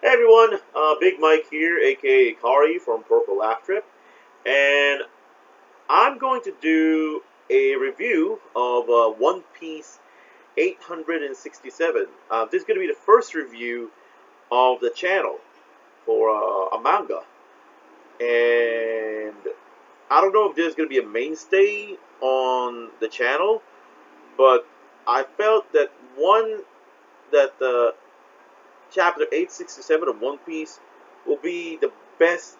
Hey everyone, Big Mike here, aka Kari from Purple Laugh Trip, and I'm going to do a review of One Piece 867. This is going to be the first review of the channel for a manga, and I don't know if this is going to be a mainstay on the channel, but I felt that chapter 867 of One Piece will be the best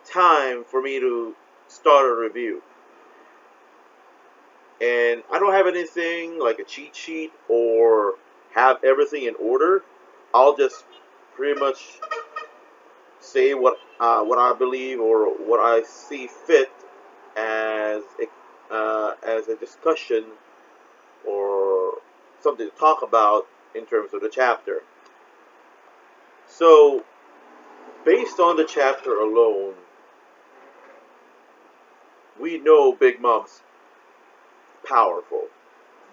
time for me to start a review. And I don't have anything like a cheat sheet or have everything in order. I'll just pretty much say what I believe or what I see fit as a discussion or something to talk about in terms of the chapter. So, based on the chapter alone, we know Big Mom's powerful.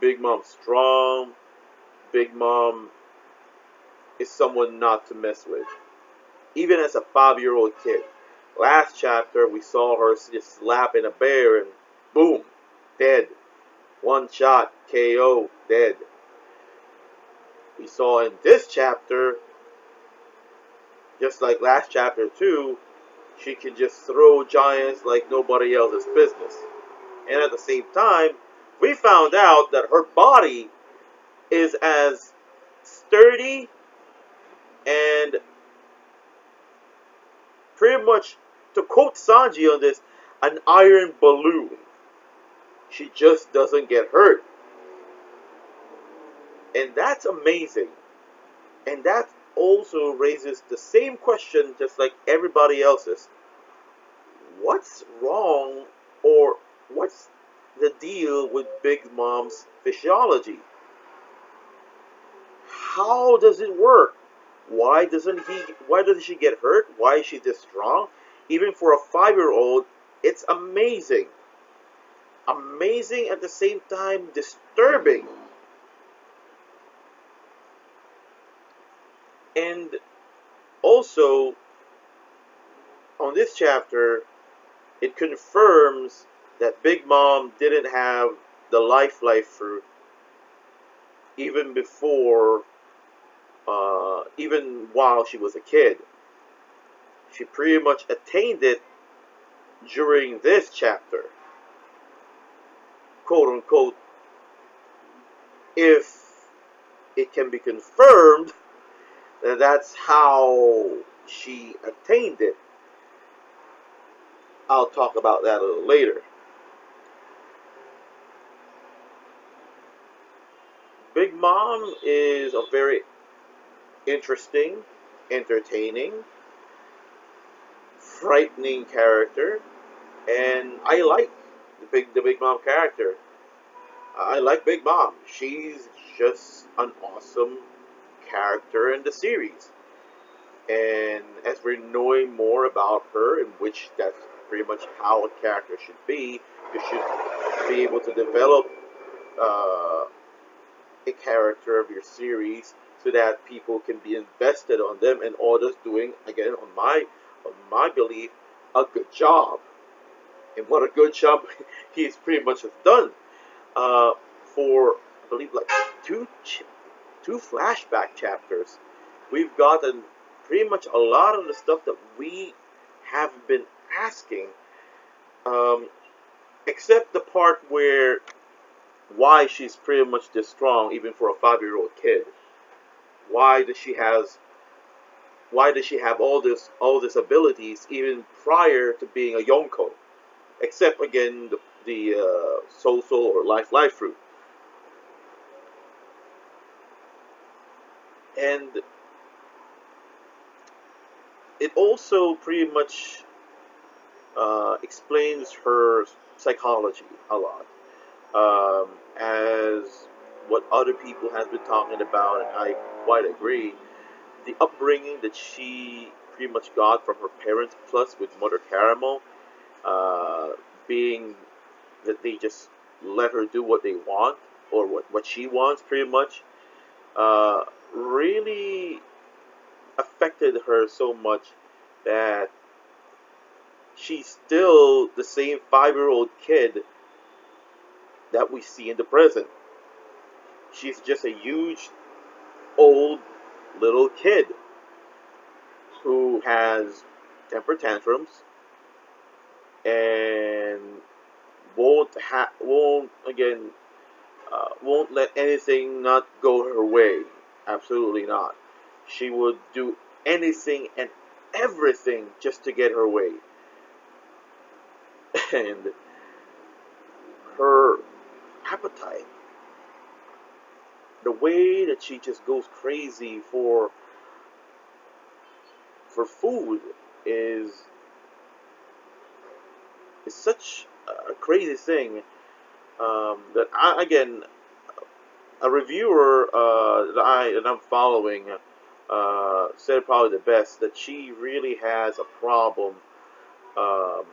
Big Mom's strong. Big Mom is someone not to mess with. Even as a 5-year-old kid. Last chapter, we saw her just slapping a bear and boom, dead. One shot, KO, dead. We saw in this chapter, just like last chapter too, she can just throw giants like nobody else's business. And at the same time, we found out that her body is as sturdy and pretty much, to quote Sanji on this, an iron balloon. She just doesn't get hurt. And that's amazing. And that also raises the same question, just like everybody else's. What's wrong, or what's the deal with Big Mom's physiology? How does it work? Why doesn't she get hurt? Why is she this strong? Even for a 5-year-old, it's amazing. Amazing at the same time disturbing. And also, on this chapter, it confirms that Big Mom didn't have the life fruit even even while she was a kid. She pretty much attained it during this chapter, quote unquote, if it can be confirmed that that's how she attained it. I'll talk about that a little later. Big Mom is a very interesting, entertaining, frightening character, and I like the Big Mom character. I like Big Mom. She's just an awesome character in the series. And as we're knowing more about her, in which that's pretty much how a character should be, you should be able to develop uh, a character of your series so that people can be invested on them and others doing, again, on my belief, a good job. And what a good job he's pretty much has done. For I believe like two flashback chapters, we've gotten pretty much a lot of the stuff that we have been asking, um, except the part where why she's pretty much this strong, even for a 5-year-old kid. Why does she has why does she have all these abilities even prior to being a Yonko? Except again the Soul Soul or Life Fruit. And it also pretty much explains her psychology a lot, as what other people have been talking about, and I quite agree. The upbringing that she pretty much got from her parents, plus with Mother Caramel, uh, being that they just let her do what they want or what she wants, pretty much, really talented her so much that she's still the same 5-year-old kid that we see in the present. She's just a huge, old little kid who has temper tantrums and won't again won't let anything not go her way. Absolutely not. She would do anything and everything just to get her way. And her appetite, the way that she just goes crazy for food is is such a crazy thing, that again, a reviewer that I'm following said probably the best, that she really has a problem, um,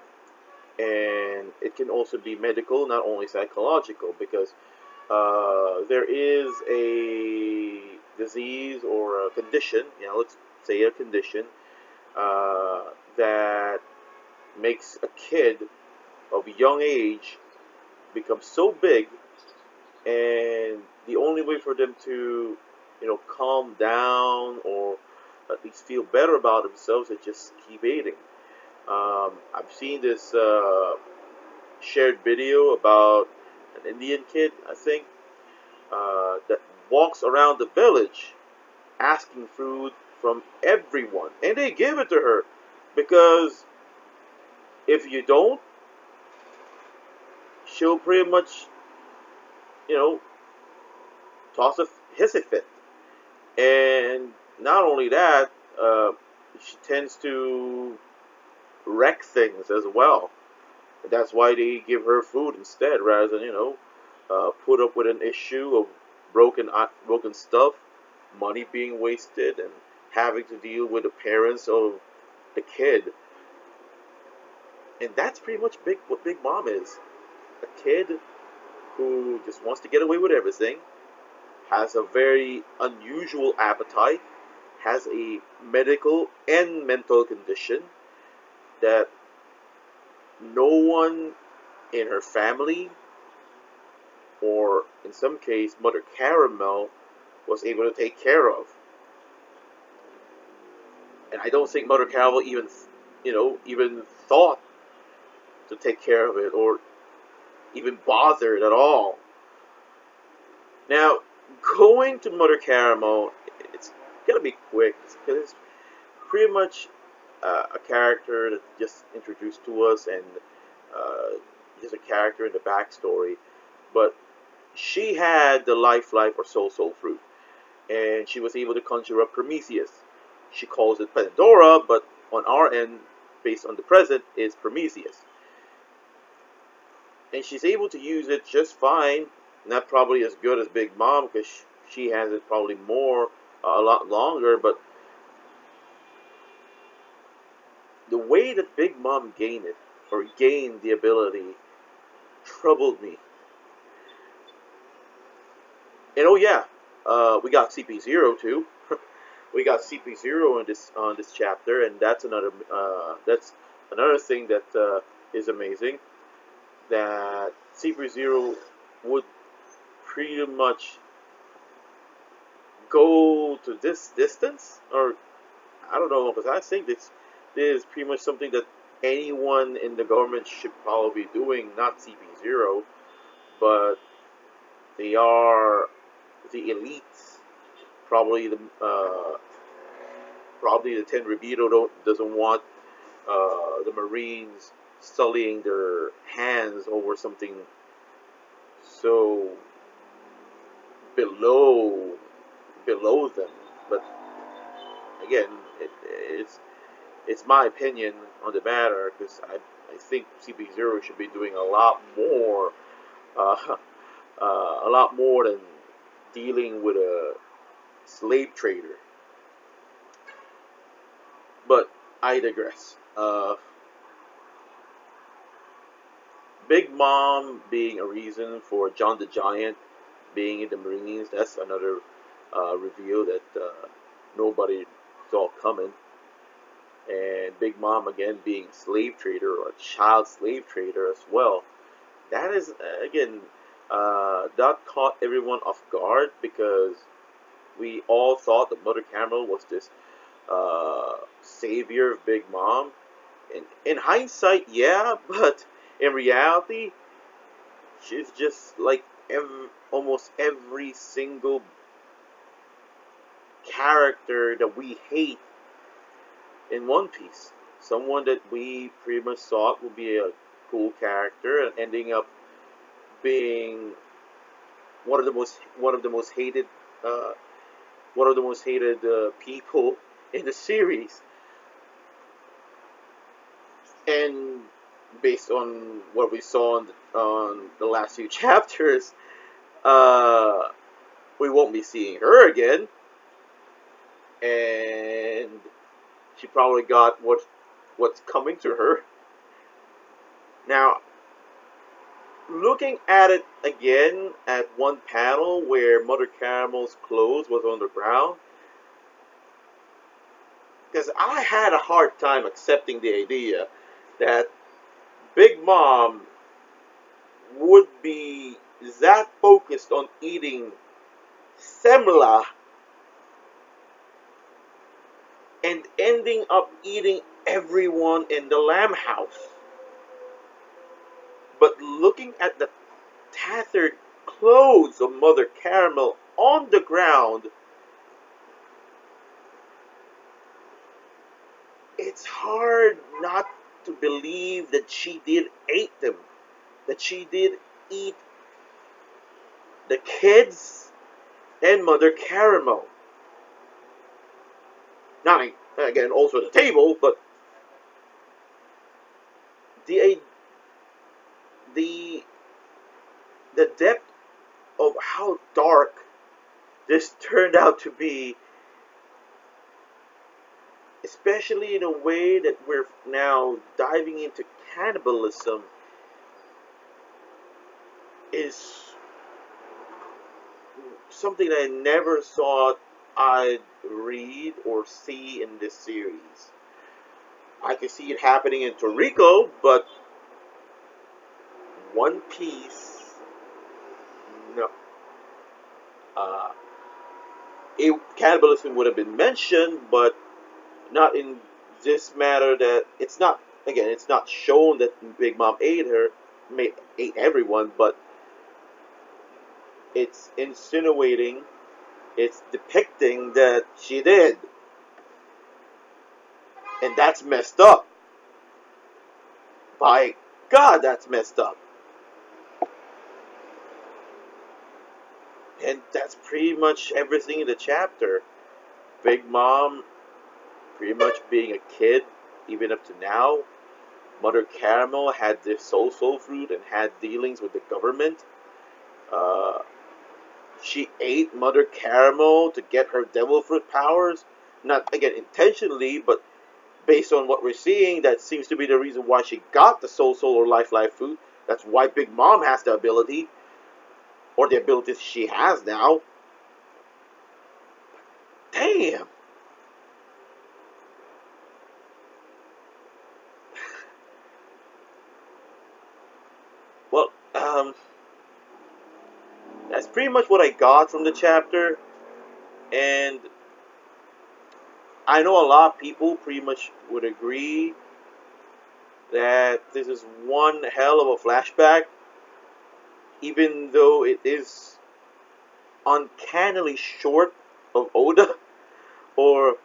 and it can also be medical, not only psychological, because there is a disease or a condition, let's say a condition, that makes a kid of a young age become so big, and the only way for them to, calm down or at least feel better about themselves is just keep eating. I've seen this shared video about an Indian kid, I think, that walks around the village asking food from everyone, and they give it to her because if you don't, she'll pretty much, you know, toss a hissy fit. And not only that, she tends to wreck things as well. That's why they give her food instead, rather than put up with an issue of broken stuff, money being wasted, and having to deal with the parents of the kid. And that's pretty much what Big Mom is. A kid who just wants to get away with everything, has a very unusual appetite, has a medical and mental condition that no one in her family, or in some case Mother Caramel, was able to take care of. And I don't think Mother Caramel even thought to take care of it or even bothered at all. Now, going to Mother Caramel, it's gonna be quick because it's pretty much a character that just introduced to us, and just a character in the backstory. But she had the life or soul fruit, and she was able to conjure up Prometheus. She calls it Pandora, but on our end, based on the present, is Prometheus. And she's able to use it just fine. Not probably as good as Big Mom because she has it probably more, a lot longer. But the way that Big Mom gained it, or gained the ability, troubled me. And oh yeah, we got CP0 too. We got CP0 in this on this chapter, and that's another thing that is amazing. That CP0 would pretty much go to this distance, or I don't know, because I think this is pretty much something that anyone in the government should probably be doing, not CP0, but they are the elites. Probably the Tenryubito doesn't want the Marines sullying their hands over something so below below them. But again, it's my opinion on the matter, because I think CP0 should be doing uh, a lot more than dealing with a slave trader. But I digress. Big Mom being a reason for John the Giant being in the Marines, that's another reveal that nobody it's all coming. And Big Mom again being slave trader or a child slave trader as well. That is again that caught everyone off guard because we all thought that Mother Caramel was this savior of Big Mom. And in hindsight, yeah, but in reality, she's just like almost every single character that we hate in One Piece. Someone that we pretty much thought would be a cool character and ending up being one of the most hated uh, people in the series. And based on what we saw on the last few chapters, uh, we won't be seeing her again, and she probably got what's coming to her. Now, looking at it again at one panel where Mother Caramel's clothes was on the ground, because I had a hard time accepting the idea that Big Mom would be that focused on eating semla and ending up eating everyone in the lamb house. But looking at the tattered clothes of Mother Caramel on the ground, it's hard not to believe that she did eat them. That she did eat the kids and Mother Caramel. Not again, also the table, but the the the depth of how dark this turned out to be, especially in a way that we're now diving into cannibalism, is something that I never thought I'd read or see in this series. I could see it happening in Toriko, but One Piece, no. Uh, Cannibalism would have been mentioned, but not in this matter. That it's not again. It's not shown that Big Mom ate everyone, but it's insinuating, it's depicting that she did, and that's messed up. By God, that's messed up. And that's pretty much everything in the chapter. Big Mom pretty much being a kid, even up to now. Mother Caramel had this soul fruit and had dealings with the government. Uh, she ate Mother Caramel to get her devil fruit powers. Not, again, intentionally, but based on what we're seeing, that seems to be the reason why she got the soul or life fruit. That's why Big Mom has the ability, or the abilities she has now. Damn. Well, that's pretty much what I got from the chapter, and I know a lot of people pretty much would agree that this is one hell of a flashback, even though it is uncannily short of Oda, or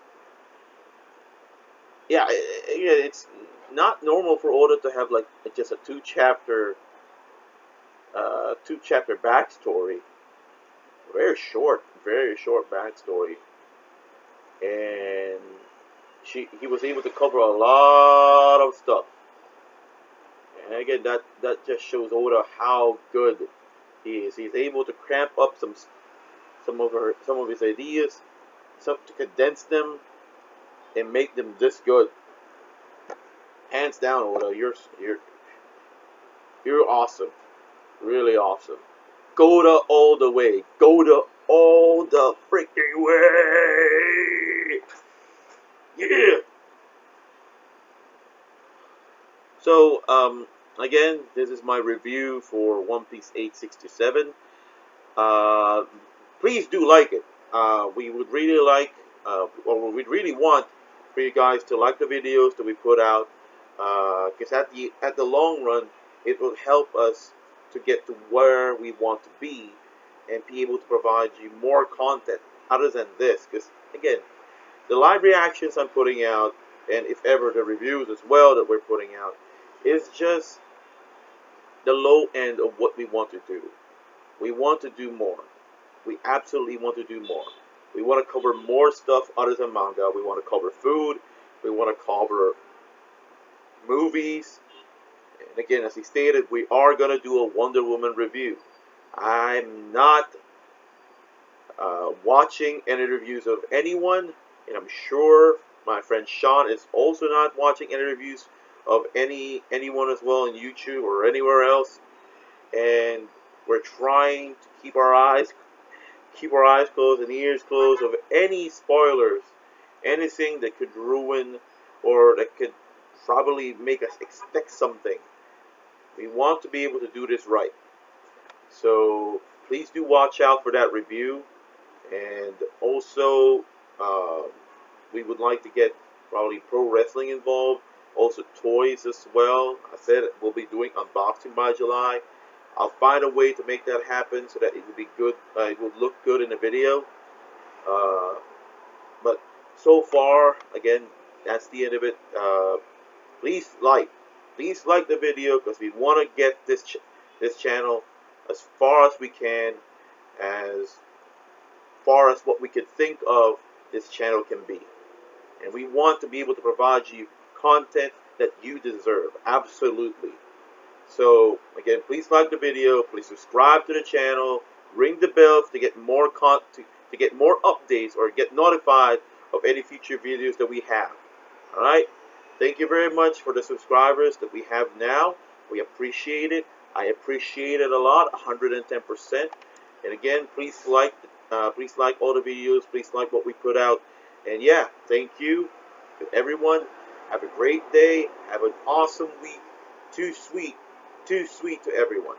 yeah, it's not normal for Oda to have like just a two chapter backstory. Very short backstory, and he was able to cover a lot of stuff. And again, that just shows Oda how good he is. He's able to cramp up some of his ideas, to condense them and make them this good. Hands down, Oda, you're awesome, really awesome. Goda all the way, Goda all the freaking way. So, again, this is my review for One Piece 867. Uh, Please do like it. We would really like, or we'd really want for you guys to like the videos that we put out, because at the long run, it will help us to get to where we want to be, and be able to provide you more content other than this. Because again, the live reactions I'm putting out, and if ever the reviews as well that we're putting out, is just the low end of what we want to do. We want to do more. We absolutely want to do more. We want to cover more stuff other than manga. We want to cover food. We want to cover movies. And again, as he stated, we are going to do a Wonder Woman review. I'm not watching any reviews of anyone, and I'm sure my friend Sean is also not watching any reviews of anyone as well in YouTube or anywhere else. And we're trying to keep our eyes closed and ears closed of any spoilers, anything that could ruin or that could probably make us expect something. We want to be able to do this right. So please do watch out for that review. And also, um, we would like to get probably pro wrestling involved, also toys as well. I said we'll be doing unboxing by July. I'll find a way to make that happen so that it will be good. It will look good in the video. Uh, but so far, again, that's the end of it. Please please like the video because we want to get this channel as far as we can, as far as what we could think of this channel can be. And we want to be able to provide you content that you deserve, absolutely. So again, please like the video, please subscribe to the channel, ring the bell to get more to get more updates or get notified of any future videos that we have. All right. Thank you very much for the subscribers that we have now. We appreciate it. I appreciate it a lot, 110%. And again, please like all the videos. Please like what we put out. And yeah, thank you to everyone. Have a great day. Have an awesome week. Too sweet to everyone.